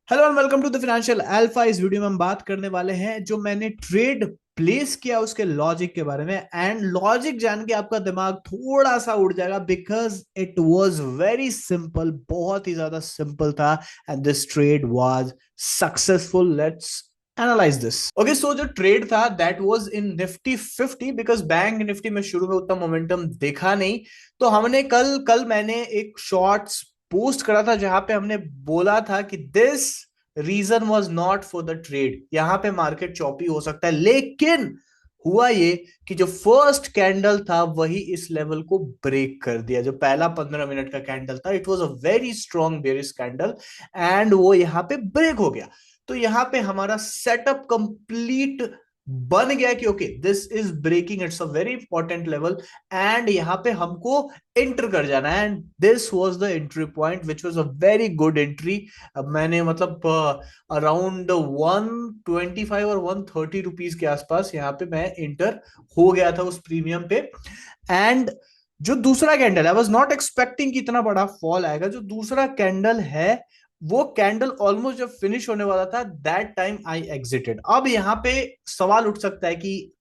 Hello and welcome to the financial alpha. इस video में हम बात करने वाले हैं जो मैंने ट्रेड प्लेस किया उसके लॉजिक के बारे में। एंड लॉजिक जान के आपका दिमाग थोड़ा सा उड़ जाएगा because it was very simple, बहुत ही ज्यादा सिंपल था। And this trade was successful. Let's analyse this. Okay, so जो ट्रेड था that was in Nifty 50 because Bank Nifty में शुरू में उतना मोमेंटम देखा नहीं। तो हमने कल कल मैंने एक शॉर्ट्स पोस्ट करा था जहां पे हमने बोला था कि this reason was not for the trade. यहां पे मार्केट चॉपी हो सकता है, लेकिन हुआ ये कि जो फर्स्ट कैंडल था वही इस लेवल को ब्रेक कर दिया। जो पहला 15 मिनट का कैंडल था, it was a very strong bearish candle and वो यहां पे ब्रेक हो गया। तो यहां पे हमारा सेटअप कंप्लीट बन गया कि okay this is breaking, it's a very important level and यहां पे हमको एंटर कर जाना है। And this was the entry point which was a very good entry. अब मैंने मतलब अराउंड 125 और 130 रुपीज के आसपास यहाँ पे मैं इंटर हो गया था उस प्रीमियम पे। एंड जो दूसरा candle, I was not expecting कि इतना बड़ा फॉल आएगा। जो दूसरा कैंडल है वो कैंडल ऑलमोस्ट जब फिनिश होने वाला था दैट टाइम आई एग्जिटेड। अब यहाँ पे सवाल उठ सकता है कि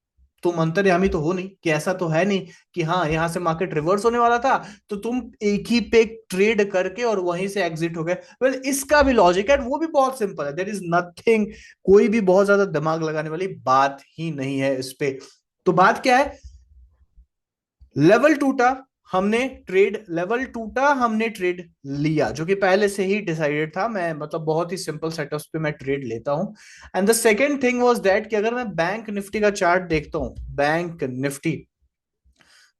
तुम अंतर्यामी तो हो नहीं, कि ऐसा तो है नहीं कि हाँ यहां से मार्केट रिवर्स होने वाला था तो तुम एक ही पे ट्रेड करके और वहीं से एग्जिट हो गए। वेल इसका भी लॉजिक है, वो भी बहुत सिंपल है। देयर इज नथिंग, कोई भी बहुत ज्यादा दिमाग लगाने वाली बात ही नहीं है इस पे। तो बात क्या है, लेवल टूटा, हमने ट्रेड लिया जो कि पहले से ही डिसाइडेड था। मैं मतलब बहुत ही सिंपल सेटअप्स पे मैं ट्रेड लेता हूं। And the second thing was that कि अगर मैं बैंक निफ्टी का चार्ट देखता हूं, बैंक निफ्टी,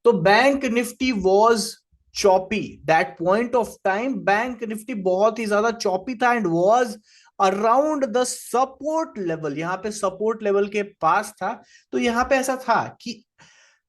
तो bank Nifty was choppy that point of time. Bank Nifty बहुत ही ज्यादा चॉपी था and was around the support level, यहां पे सपोर्ट लेवल के पास था। तो यहां पे ऐसा था कि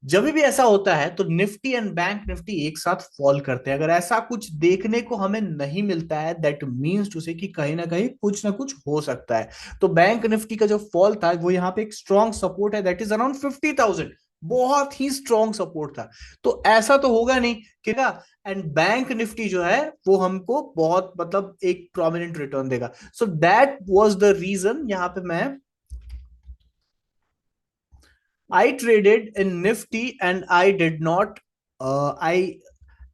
जब भी ऐसा होता है तो निफ्टी एंड बैंक निफ्टी एक साथ फॉल करते हैं। अगर ऐसा कुछ देखने को हमें नहीं मिलता है दैट मीन्स टू से कि कहीं ना कहीं कुछ ना कुछ हो सकता है। तो बैंक निफ्टी का जो फॉल था वो यहाँ पे एक स्ट्रॉन्ग सपोर्ट है दैट इज अराउंड 50,000, बहुत ही स्ट्रॉन्ग सपोर्ट था। तो ऐसा तो होगा नहीं कि ना, एंड बैंक निफ्टी जो है वो हमको बहुत मतलब एक प्रोमिनेंट रिटर्न देगा। So that was the reason यहाँ पे मैं I traded in Nifty and I did not, I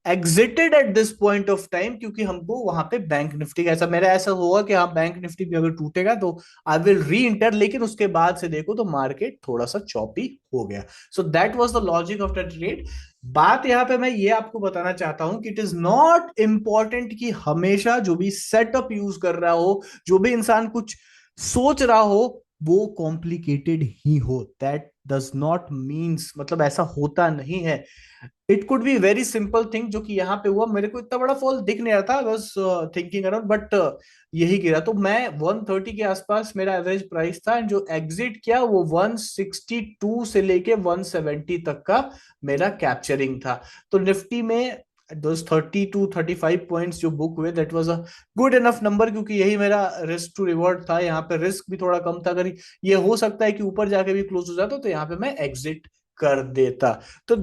exited at this point of time क्योंकि हमको वहां पे बैंक निफ्टी का ऐसा होगा कि हाँ बैंक निफ्टी भी अगर टूटेगा तो आई विल री इंटर। लेकिन उसके बाद से देखो तो मार्केट थोड़ा सा चॉपी हो गया। सो that was the logic of the trade. बात यहाँ पे मैं ये आपको बताना चाहता हूं कि इट इज नॉट इंपॉर्टेंट कि हमेशा जो भी सेटअप यूज कर रहा हो, जो भी इंसान कुछ सोच रहा हो, वो कॉम्प्लिकेटेड ही हो। दैट डज नॉट मीन्स, मतलब ऐसा होता नहीं है। It could be very simple thing जो कि यहाँ पे हुआ। मेरे को इतना बड़ा फॉल दिख नहीं रहा था, बस थिंकिंग अराउंड, बट यही गिरा। तो मैं 130 के आसपास मेरा एवरेज प्राइस था एंड जो एग्जिट किया वो 162 से लेके 170 तक का मेरा कैप्चरिंग था। तो निफ्टी में दोस 30 to 35 पॉइंट्स जो बुक हुए that was a good enough number, क्योंकि यही मेरा रिस्क टू रिवॉर्ड था। यहाँ पे रिस्क भी थोड़ा कम था। अगर ये हो सकता है कि ऊपर जाके भी क्लोज हो जाता तो यहाँ पे मैं एग्जिट कर देता। तो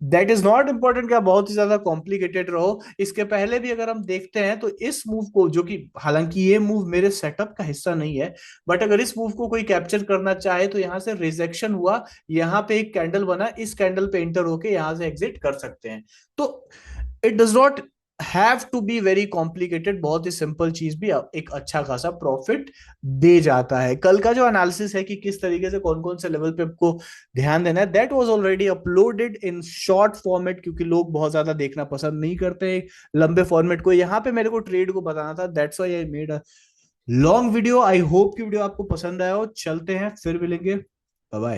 दैट इज नॉट इंपॉर्टेंट कि आप बहुत ही ज्यादा कॉम्प्लिकेटेड रहो। इसके पहले भी अगर हम देखते हैं तो इस मूव को, जो कि हालांकि ये मूव मेरे सेटअप का हिस्सा नहीं है, बट अगर इस मूव को कोई कैप्चर करना चाहे तो यहाँ से रिजेक्शन हुआ, यहाँ पे एक कैंडल बना, इस कैंडल पे इंटर होके यहाँ से एग्जिट कर सकते हैं। तो it does not have to be very complicated. बहुत ही सिंपल चीज भी एक अच्छा खासा प्रॉफिट दे जाता है। कल का जो एनालिसिस है कि किस तरीके से कौन कौन से लेवल पे आपको ध्यान देना है, that was already uploaded in short format, क्योंकि लोग बहुत ज्यादा देखना पसंद नहीं करते लंबे फॉर्मेट को। यहाँ पे मेरे को ट्रेड को बताना था, that's why I made a long video. I hope कि वीडियो आपको पसंद आया हो। चलते हैं, फिर मिलेंगे, बाय बाय।